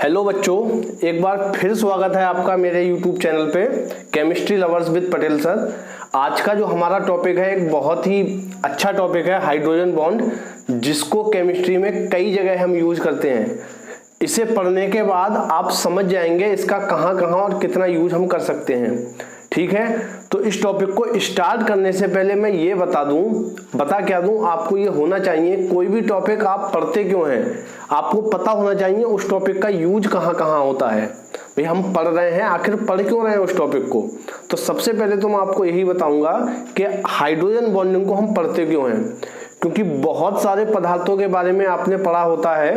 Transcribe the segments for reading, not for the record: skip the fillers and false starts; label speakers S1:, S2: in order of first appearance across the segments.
S1: Hello बच्चों, एक बार फिर स्वागत है आपका मेरे YouTube चैनल पे chemistry lovers with Patel sir. आज का जो हमारा टॉपिक है एक बहुत ही अच्छा टॉपिक है, हाइड्रोजन बॉन्ड, जिसको केमिस्ट्री में कई जगह हम यूज करते हैं। इसे पढ़ने के बाद आप समझ जाएंगे इसका कहाँ कहाँ और कितना यूज हम कर सकते हैं। ठीक है, तो इस टॉपिक को स्टार्ट करने से पहले मैं ये बता क्या दूं, आपको ये होना चाहिए कोई भी टॉपिक आप पढ़ते क्यों हैं, आपको पता होना चाहिए उस टॉपिक का यूज कहाँ कहाँ होता है। भाई हम पढ़ रहे हैं, आखिर पढ़ क्यों रहे हैं उस टॉपिक को। तो सबसे पहले तो मैं आपको यही बताऊंगा कि हाइड्रोजन बॉन्डिंग को हम पढ़ते क्यों हैं। क्योंकि बहुत सारे पदार्थों के बारे में आपने पढ़ा होता है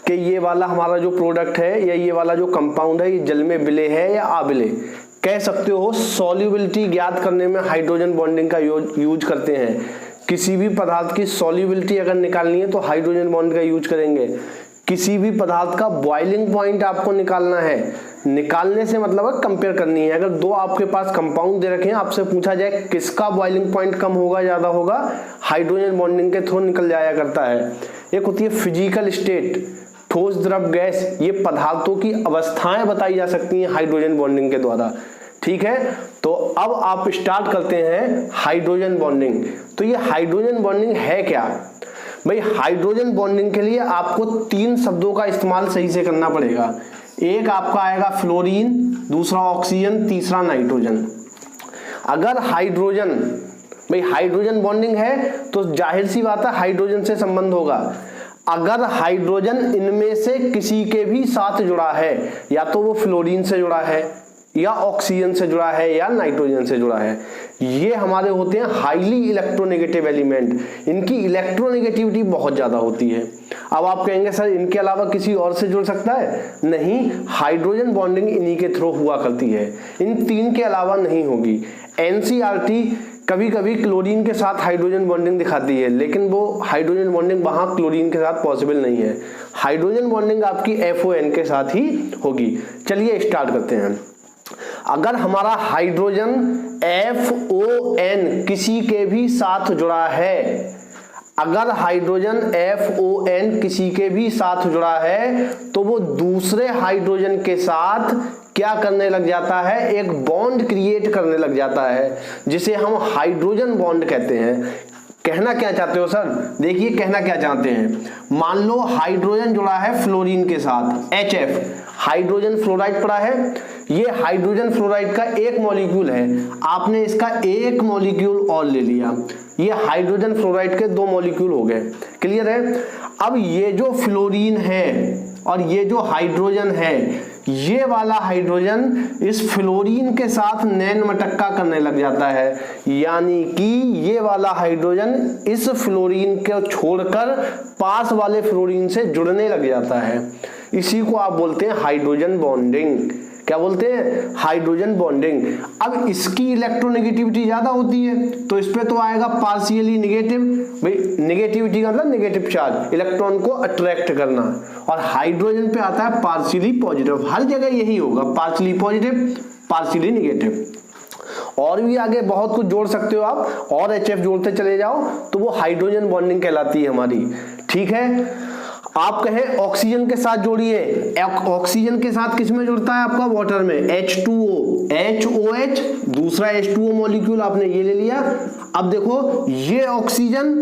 S1: कि ये वाला हमारा जो प्रोडक्ट है या ये वाला जो कंपाउंड है ये जल में विलेय है या अविलेय, कह सकते हो। सॉल्युबिलिटी ज्ञात करने में हाइड्रोजन बॉन्डिंग का यूज करते हैं। किसी भी पदार्थ की सॉल्युबिलिटी अगर निकालनी है तो हाइड्रोजन बॉन्ड का यूज करेंगे। किसी भी पदार्थ का बॉइलिंग पॉइंट आपको निकालना है, निकालने से मतलब है कंपेयर करनी है। अगर दो आपके पास कंपाउंड दे रखे हैं, आपसे पूछा जाए किसका बॉइलिंग पॉइंट कम होगा ज्यादा होगा, हाइड्रोजन बॉन्डिंग के थ्रू निकल जाया करता है। एक होती है फिजिकल स्टेट, ठोस द्रव गैस, ये पदार्थों की अवस्थाएं बताई जा सकती हैं हाइड्रोजन बॉन्डिंग के द्वारा। ठीक है, तो अब आप स्टार्ट करते हैं हाइड्रोजन बॉन्डिंग। तो ये हाइड्रोजन बॉन्डिंग है क्या भाई। हाइड्रोजन बॉन्डिंग के लिए आपको तीन शब्दों का इस्तेमाल सही से करना पड़ेगा। एक आपका आएगा फ्लोरीन, दूसरा ऑक्सीजन, तीसरा नाइट्रोजन। अगर हाइड्रोजन बॉन्डिंग है तो जाहिर सी बात है हाइड्रोजन से संबंध होगा। अगर हाइड्रोजन इनमें से किसी के भी साथ जुड़ा है, या तो वो फ्लोरीन से जुड़ा है या ऑक्सीजन से जुड़ा है या नाइट्रोजन से जुड़ा है, ये हमारे होते हैं हाईली इलेक्ट्रोनेगेटिव एलिमेंट। इनकी इलेक्ट्रोनेगेटिविटी बहुत ज्यादा होती है। अब आप कहेंगे सर इनके अलावा किसी और से जुड़ सकता है? नहीं, हाइड्रोजन बॉन्डिंग इन्हीं के थ्रू हुआ करती है, इन तीन के अलावा नहीं होगी। एनसीईआरटी कभी कभी क्लोरीन के साथ हाइड्रोजन बॉन्डिंग दिखाती है, लेकिन वो हाइड्रोजन बॉन्डिंग वहां क्लोरीन के साथ पॉसिबल नहीं है। हाइड्रोजन बॉन्डिंग आपकी FON के साथ ही होगी। चलिए स्टार्ट करते हैं। अगर हमारा हाइड्रोजन FON किसी के भी साथ जुड़ा है, अगर हाइड्रोजन FON किसी के भी साथ जुड़ा है तो वो दूसरे हाइड्रोजन के साथ क्या करने लग जाता है, एक बॉन्ड क्रिएट करने लग जाता है, जिसे हम हाइड्रोजन बॉन्ड कहते हैं। कहना क्या चाहते हो सर? देखिए कहना क्या चाहते हैं। मान लो हाइड्रोजन जुड़ा है फ्लोरीन के साथ, HF, हाइड्रोजन फ्लोराइड पड़ा है। ये हाइड्रोजन फ्लोराइड का एक मॉलिक्यूल है, आपने इसका एक मॉलिक्यूल और ले लिया, ये हाइड्रोजन फ्लोराइड के दो मॉलिक्यूल हो गए। क्लियर है? अब ये जो फ्लोरीन है और ये जो हाइड्रोजन है, ये वाला हाइड्रोजन इस फ्लोरीन के साथ नैन मटक्का करने लग जाता है, यानी कि ये वाला हाइड्रोजन इस फ्लोरीन को छोड़कर पास वाले फ्लोरीन से जुड़ने लग जाता है। इसी को आप बोलते हैं हाइड्रोजन बॉन्डिंग। क्या बोलते हैं? Hydrogen bonding. अब इसकी इलेक्ट्रोनेगेटिविटी ज्यादा होती है तो इस पे तो आएगा पार्शियली नेगेटिव। भाई नेगेटिविटी का मतलब नेगेटिव चार्ज, इलेक्ट्रॉन को अट्रैक्ट करना, और हाइड्रोजन पे आता है पार्शियली पॉजिटिव। हर जगह यही होगा, पार्शियली पॉजिटिव, पार्शियली नेगेटिव। और भी आगे बहुत कुछ जोड़ सकते हो आप, और HF जोड़ते चले जाओ तो वो हाइड्रोजन बॉन्डिंग कहलाती है हमारी। ठीक है, आप कहें ऑक्सीजन के साथ जोड़िए, ऑक्सीजन के साथ किस में जुड़ता है आपका? वाटर में, H2O, HOH, दूसरा H2O मॉलिक्यूल आपने ये ले लिया। अब देखो ये ऑक्सीजन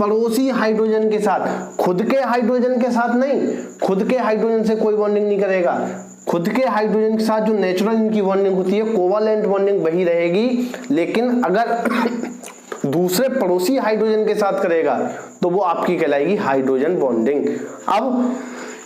S1: पड़ोसी हाइड्रोजन के साथ, खुद के हाइड्रोजन के साथ नहीं, खुद के हाइड्रोजन से कोई बॉन्डिंग नहीं करेगा। खुद के हाइड्रोजन के साथ जो नेचुरल इनकी बॉन्डिंग होती है, कोवालेंट बॉन्डिंग वही रहेगी, लेकिन अगर दूसरे पड़ोसी हाइड्रोजन के साथ करेगा तो वो आपकी कहलाएगी हाइड्रोजन बॉन्डिंग। अब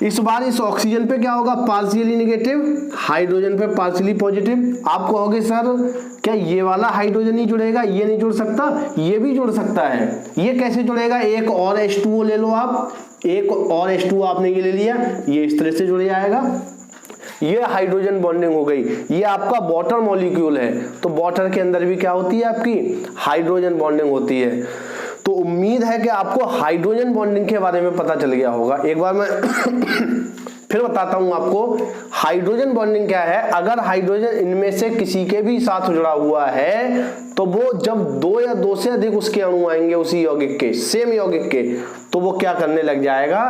S1: इस बार इस ऑक्सीजन पे क्या होगा? पार्शियली नेगेटिव, हाइड्रोजन पे पार्शियली पॉजिटिव। आप कहोगे सर क्या ये वाला हाइड्रोजन ही जुड़ेगा, ये नहीं जुड़ सकता? ये भी जुड़ सकता है। ये कैसे जुड़ेगा? एक और H2O ले लो आप, एक और H2O आपने ये ले लिया, ये इस तरह से जुड़ जाएगा। ये हाइड्रोजन बॉन्डिंग हो गई। ये आपका वाटर मॉलिक्यूल है, तो वाटर के अंदर भी क्या होती है आपकी? हाइड्रोजन बॉन्डिंग होती है। तो उम्मीद है कि आपको हाइड्रोजन बॉन्डिंग के बारे में पता चल गया होगा। एक बार मैं फिर बताता हूं आपको हाइड्रोजन बॉन्डिंग क्या है। अगर हाइड्रोजन इनमें से किसी के भी साथ जुड़ा हुआ है तो वो जब दो या दो से अधिक उसके अणु आएंगे उसी यौगिक के, सेम यौगिक के, तो वो क्या करने लग जाएगा,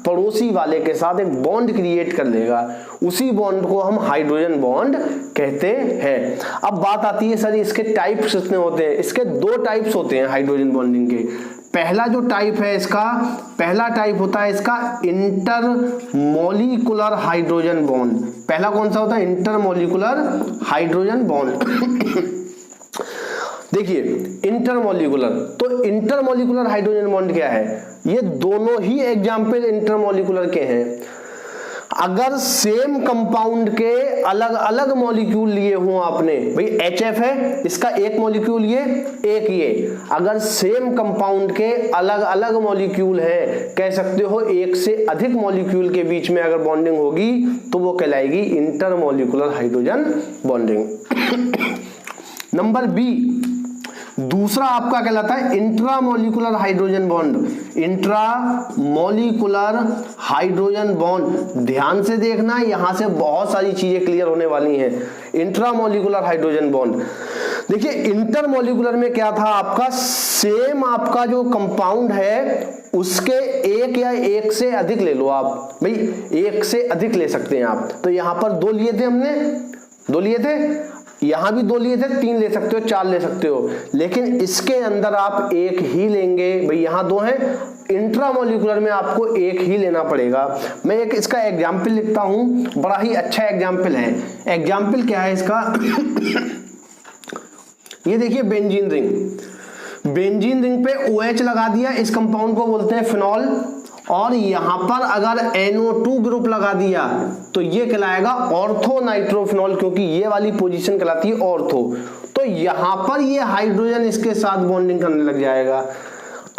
S1: पड़ोसी वाले के साथ एक बॉन्ड क्रिएट कर लेगा। उसी बॉन्ड को हम हाइड्रोजन बॉन्ड कहते हैं। अब बात आती है सर इसके टाइप्स कितने होते हैं। इसके दो टाइप्स होते हैं हाइड्रोजन बॉन्डिंग के। पहला जो टाइप है इसका, पहला टाइप होता है इसका इंटरमॉलिक्यूलर हाइड्रोजन बॉन्ड। पहला कौन सा होता है, इंटरमॉलिक्यूलर हाइड्रोजन बॉन्ड। देखिए इंटरमॉलिक्यूलर, तो इंटरमॉलिक्यूलर हाइड्रोजन बॉन्ड क्या है, ये दोनों ही एग्जाम्पल इंटरमॉलिक्यूलर के हैं। अगर सेम कंपाउंड के अलग अलग मॉलिक्यूल लिए हों आपने, भाई HF है, इसका एक मॉलिक्यूल ये, एक ये, अगर सेम कंपाउंड के अलग अलग मॉलिक्यूल हैं, कह सकते हो एक से अधिक मॉलिक्यूल के बीच में अगर बॉन्डिंग होगी तो वो कहलाएगी intermolecular hydrogen bonding. Number B, दूसरा आपका कहलाता है intramolecular hydrogen bond. Intramolecular hydrogen bond, ध्यान से देखना, यहां से बहुत सारी चीजें क्लियर होने वाली हैं। इंट्रामॉलिक्यूलर हाइड्रोजन बॉन्ड, देखिए इंटरमॉलिक्यूलर में क्या था आपका, सेम आपका जो कंपाउंड है उसके एक या एक से अधिक ले लो आप, भाई एक से अधिक ले सकते हैं आप। तो यहां पर दो लिए थे हमने, दो लिए थे, यहां भी दो लिए थे, तीन ले सकते हो, चार ले सकते हो, लेकिन इसके अंदर आप एक ही लेंगे। भाई यहां दो हैं, इंट्रामॉलिक्यूलर में आपको एक ही लेना पड़ेगा। मैं एक इसका एग्जाम्पल लिखता हूं, बड़ा ही अच्छा एग्जाम्पल है। एग्जाम्पल क्या है इसका ये देखिए बेंजीन रिंग, बेंजीन रिंग पे OH लगा दिया, इस कंपाउंड को बोलते हैं फिनॉल, और यहां पर अगर NO2 ग्रुप लगा दिया तो ये कहलाएगा ऑर्थो नाइट्रोफिनॉल, क्योंकि ये वाली पोजीशन कहलाती है ऑर्थो। तो यहां पर ये हाइड्रोजन इसके साथ बॉन्डिंग करने लग जाएगा।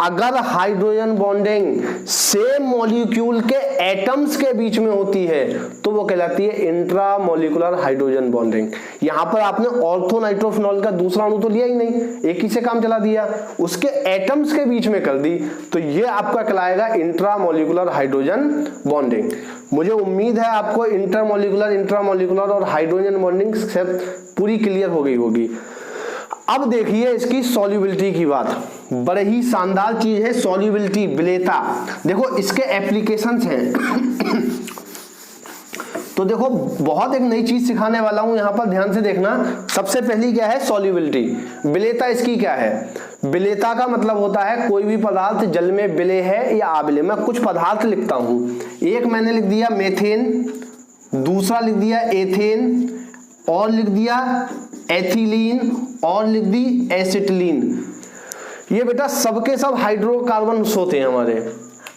S1: अगर हाइड्रोजन बॉन्डिंग सेम मॉलिक्यूल के एटम्स के बीच में होती है तो वो कहलाती है इंट्रामॉलिक्यूलर हाइड्रोजन बॉन्डिंग। यहां पर आपने ऑर्थो नाइट्रोफिनॉल का दूसरा अणु तो लिया ही नहीं, एक ही से काम चला दिया, उसके एटम्स के बीच में कर दी, तो ये आपका कहलाएगा इंट्रामॉलिक्यूलर हाइड्रोजन बॉन्डिंग। मुझे उम्मीद है आपको इंटरमॉलिक्यूलर, इंट्रामॉलिक्यूलर और हाइड्रोजन बॉन्डिंग से पूरी क्लियर हो गई होगी। अब देखिए इसकी सॉल्युबिलिटी की बात, बड़े ही शानदार चीज है सॉल्युबिलिटी, विलेयता। देखो इसके एप्लीकेशंस हैं तो देखो बहुत एक नई चीज सिखाने वाला हूं, यहां पर ध्यान से देखना। सबसे पहली क्या है, सॉल्युबिलिटी। विलेयता इसकी क्या है, विलेयता का मतलब होता है कोई भी पदार्थ जल में विलेय है या अविलेय। मैं कुछ पदार्थ लिखता हूं, एक मैंने लिख दिया मेथेन, दूसरा लिख दिया एथेन, और लिख दिया एथिलीन, और लिख दी एसिटिलीन। ये बेटा सबके सब हाइड्रोकार्बन्स होते हैं हमारे।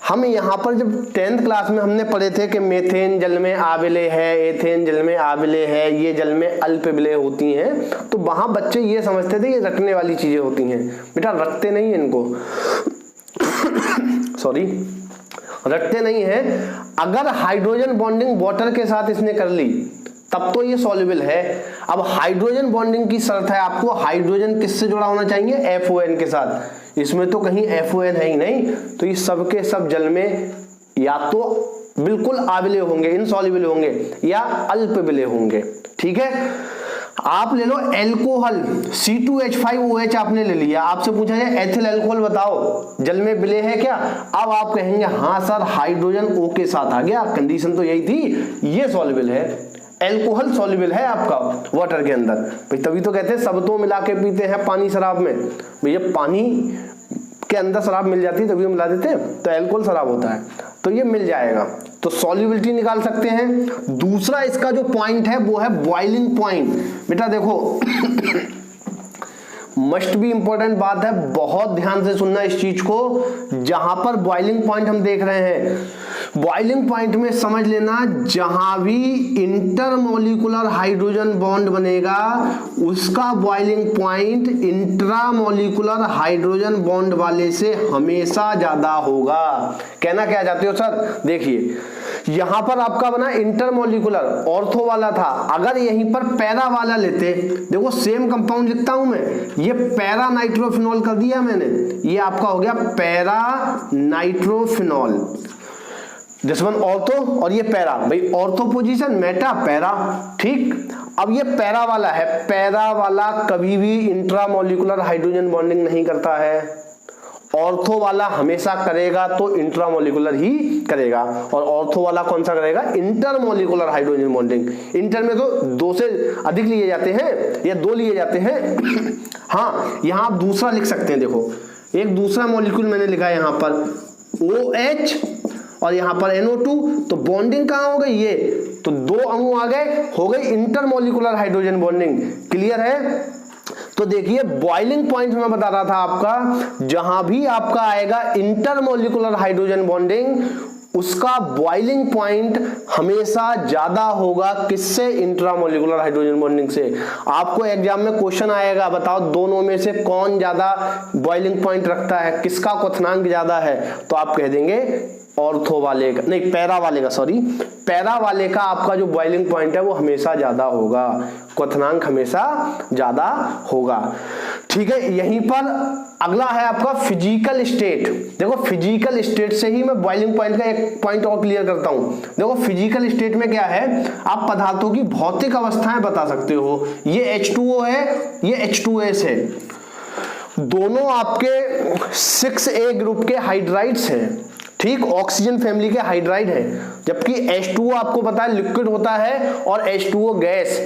S1: हम यहाँ पर जब 10th क्लास में हमने पढ़े थे कि मेथेन जल में आविलेय है, एथेन जल में आविलेय है, ये जल में अल्प विलेय होती हैं, तो वहां बच्चे ये समझते थे ये रटने वाली चीजें होती हैं। बेटा रटते नहीं है इनको सॉरी, रटते नहीं है। अगर हाइड्रोजन बॉन्डिंग वाटर के साथ इसने कर ली तब तो ये सॉल्युबल है। अब हाइड्रोजन बॉन्डिंग की शर्त है आपको हाइड्रोजन किससे जुड़ा होना चाहिए, FON के साथ। इसमें तो कहीं FON है ही नहीं, तो ये सबके सब जल में या तो बिल्कुल आविलेय होंगे, इनसॉल्युबल होंगे, या अल्प विलेय होंगे। ठीक है, आप ले लो एल्कोहल C2H5OH आपने ले लिया, आपसे पूछा जाए एथिल अल्कोहल बताओ जल में विलेय है क्या, अब आप कहेंगे हाँ सर हाइड्रोजन O के साथ आ गया, कंडीशन तो यही थी, ये सॉल्युबल है, एल्कोहल सॉल्युबल है आपका वाटर के अंदर। भाई तभी तो कहते हैं सब तो मिला के पीते हैं पानी शराब में। भैया पानी के अंदर शराब मिल जाती है तभी हम मिला देते हैं, तो एल्कोहल शराब होता है, तो ये मिल जाएगा, तो सॉल्युबिलिटी निकाल सकते हैं। दूसरा इसका जो पॉइंट है वो है बॉइलिंग पॉइंट। बेटा देखो मस्ट भी इंपॉर्टेंट बात है, बहुत ध्यान से सुनना इस चीज को। जहां पर बॉइलिंग पॉइंट हम देख रहे हैं, बॉइलिंग पॉइंट में समझ लेना जहां भी इंटरमॉलिक्यूलर हाइड्रोजन बॉन्ड बनेगा उसका boiling point intramolecular hydrogen bond वाले से हमेशा ज्यादा होगा। कहना क्या चाहते हो सर, देखिए यहां पर आपका बना इंटरमॉलिक्यूलर, ऑर्थो वाला था, अगर यहीं पर पैरा वाला लेते, देखो सेम कंपाउंड लिखता हूं मैं, ये पैरा नाइट्रोफिनॉल कर दिया मैंने, ये आपका हो गया para nitrophenol. This one ortho और ये पैरा, भाई ऑर्थो पोजीशन, मेटा, पैरा, ठीक। अब ये पैरा वाला है, पैरा वाला कभी भी इंट्रामोलिकुलर हाइड्रोजन बॉन्डिंग नहीं करता है, ऑर्थो वाला हमेशा करेगा तो इंट्रामोलिकुलर ही करेगा, और ऑर्थो वाला कौन सा करेगा, इंटरमोलिकुलर हाइड्रोजन बॉन्डिंग। इंटर में तो 2 से अधिक लिए जाते हैं या 2 लिए जाते हैं। हाँ, यहां आप दूसरा लिख सकते हैं, देखो एक दूसरा मॉलिक्यूल मैंने लिखा है यहां पर OH और यहां पर NO2, तो बॉन्डिंग कहां हो गई, ये तो 2 अणु आ गए, हो गई इंटरमोलिकुलर हाइड्रोजन बॉन्डिंग। क्लियर है। तो देखिए बॉइलिंग पॉइंट मैं बता रहा था आपका, जहां भी आपका आएगा इंटरमोलिकुलर हाइड्रोजन बॉन्डिंग, उसका बॉइलिंग पॉइंट हमेशा ज्यादा होगा किससे, इंट्रामोलिकुलर हाइड्रोजन बॉन्डिंग से। आपको एग्जाम में क्वेश्चन आएगा, बताओ दोनों में से कौन ज्यादा बॉइलिंग पॉइंट रखता है, किसका क्वथनांक ज्यादा है, तो आप कह देंगे ऑर्थो वाले का, नहीं पैरा वाले का, सॉरी पैरा वाले का आपका जो बॉइलिंग पॉइंट है वो हमेशा ज्यादा होगा, क्वथनांक हमेशा ज्यादा होगा। ठीक है। यहीं पर अगला है आपका फिजिकल स्टेट। देखो फिजिकल स्टेट से ही मैं बॉइलिंग पॉइंट का एक पॉइंट और क्लियर करता हूं। देखो फिजिकल स्टेट में क्या है, आप पदार्थों की भौतिक अवस्थाएं बता सकते हो। ये H2O है, ये H2S है, दोनों आपके 6A ग्रुप के हाइड्राइड्स हैं, ठीक, ऑक्सीजन फैमिली के हाइड्राइड है, जबकि H2O आपको पता है लिक्विड होता है और H2O गैस।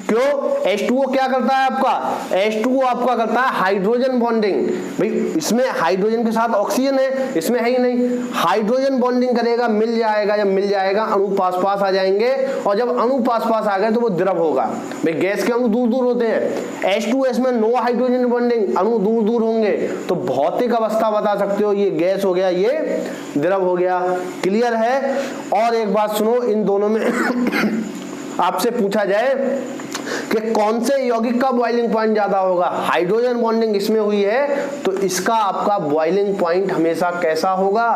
S1: क्यों, H2O क्या करता है आपका, H2O आपका करता है हाइड्रोजन बॉन्डिंग। भाई इसमें हाइड्रोजन के साथ ऑक्सीजन है, इसमें है ही नहीं, हाइड्रोजन बॉन्डिंग करेगा, मिल जाएगा, जब मिल जाएगा अणु पास पास आ जाएंगे, और जब अणु पास पास आ गए तो वो द्रव होगा। भाई गैस के अणु दूर दूर होते हैं, H2S में नो हाइड्रोजन बॉन्डिंग, अणु दूर दूर होंगे, तो भौतिक अवस्था बता सकते हो, ये गैस हो गया, ये द्रव हो गया। क्लियर है। और एक बात सुनो, इन दोनों में आपसे पूछा जाए कि कौन से यौगिक का बॉइलिंग पॉइंट ज्यादा होगा, हाइड्रोजन बॉन्डिंग इसमें हुई है तो इसका आपका बॉइलिंग पॉइंट हमेशा कैसा होगा,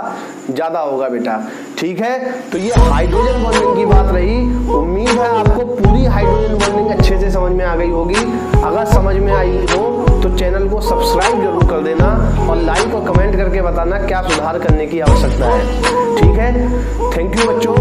S1: ज्यादा होगा बेटा। ठीक है, तो ये हाइड्रोजन बॉन्डिंग की बात रही। उम्मीद है आपको पूरी हाइड्रोजन बॉन्डिंग अच्छे से समझ में आ गई होगी। अगर समझ में आई हो तो चैनल को सब्सक्राइब जरूर कर देना और लाइक और कमेंट करके बताना क्या सुधार करने की आवश्यकता है। ठीक है, थैंक यू बच्चों।